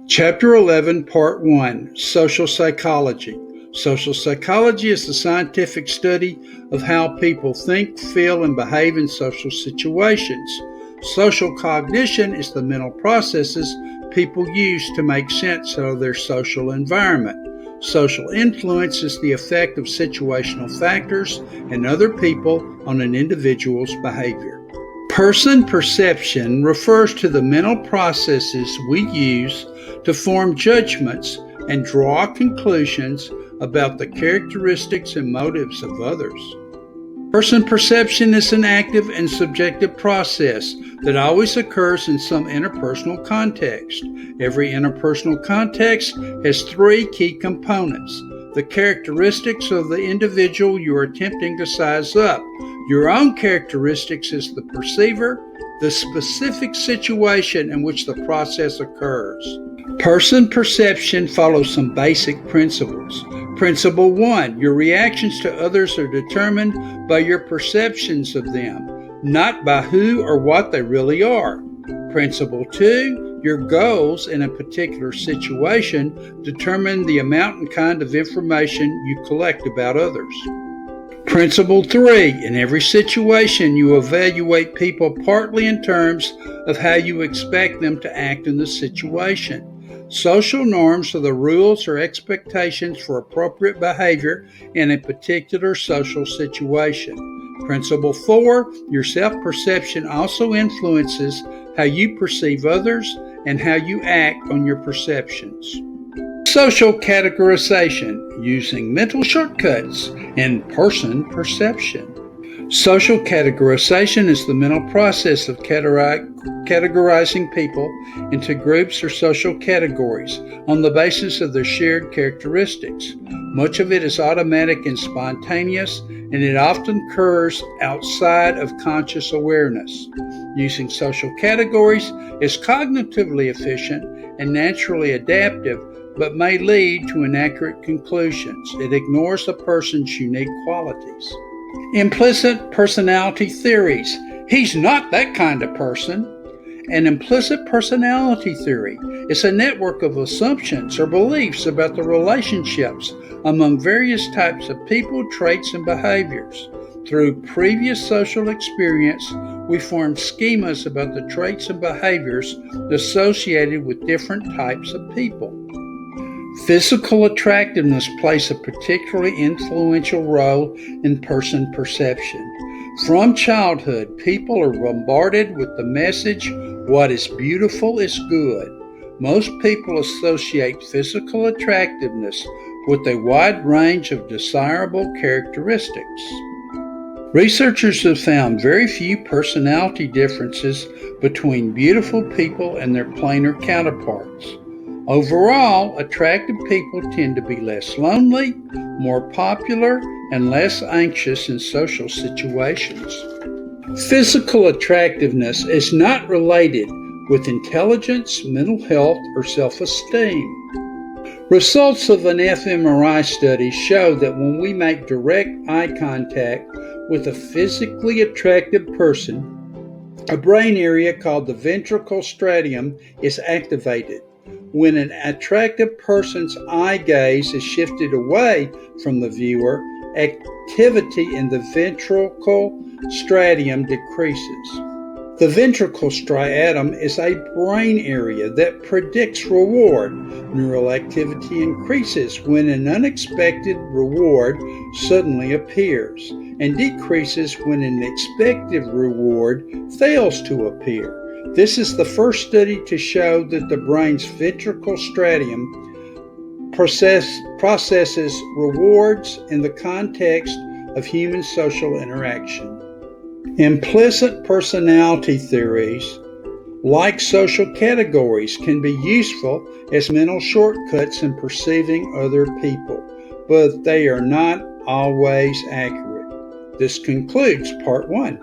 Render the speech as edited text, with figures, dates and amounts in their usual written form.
Chapter 11, Part 1, Social Psychology. Social psychology is the scientific study of how people think, feel, and behave in social situations. Social cognition is the mental processes people use to make sense of their social environment. Social influence is the effect of situational factors and other people on an individual's behavior. Person perception refers to the mental processes we use to form judgments and draw conclusions about the characteristics and motives of others. Person perception is an active and subjective process that always occurs in some interpersonal context. Every interpersonal context has three key components: the characteristics of the individual you are attempting to size up, your own characteristics as the perceiver, the specific situation in which the process occurs. Person perception follows some basic principles. Principle 1, your reactions to others are determined by your perceptions of them, not by who or what they really are. Principle 2, your goals in a particular situation determine the amount and kind of information you collect about others. Principle 3, in every situation you evaluate people partly in terms of how you expect them to act in the situation. Social norms are the rules or expectations for appropriate behavior in a particular social situation. Principle 4, your self-perception also influences how you perceive others and how you act on your perceptions. Social categorization, using mental shortcuts in person perception. Social categorization is the mental process of categorizing people into groups or social categories on the basis of their shared characteristics. Much of it is automatic and spontaneous, and it often occurs outside of conscious awareness. Using social categories is cognitively efficient and naturally adaptive, but may lead to inaccurate conclusions. It ignores a person's unique qualities. Implicit personality theories. He's not that kind of person. An implicit personality theory is a network of assumptions or beliefs about the relationships among various types of people, traits, and behaviors. Through previous social experience, we form schemas about the traits and behaviors associated with different types of people. Physical attractiveness plays a particularly influential role in person perception. From childhood, people are bombarded with the message, "What is beautiful is good." Most people associate physical attractiveness with a wide range of desirable characteristics. Researchers have found very few personality differences between beautiful people and their plainer counterparts. Overall, attractive people tend to be less lonely, more popular, and less anxious in social situations. Physical attractiveness is not related with intelligence, mental health, or self-esteem. Results of an fMRI study show that when we make direct eye contact with a physically attractive person, a brain area called the Ventrical Striatum is activated. When an attractive person's eye gaze is shifted away from the viewer, activity in the Ventricle Striatum decreases. The Ventricle Striatum is a brain area that predicts reward. Neural activity increases when an unexpected reward suddenly appears, and decreases when an expected reward fails to appear. This is the first study to show that the brain's ventricle striatum processes rewards in the context of human social interaction. Implicit personality theories, like social categories, can be useful as mental shortcuts in perceiving other people, but they are not always accurate. This concludes Part 1.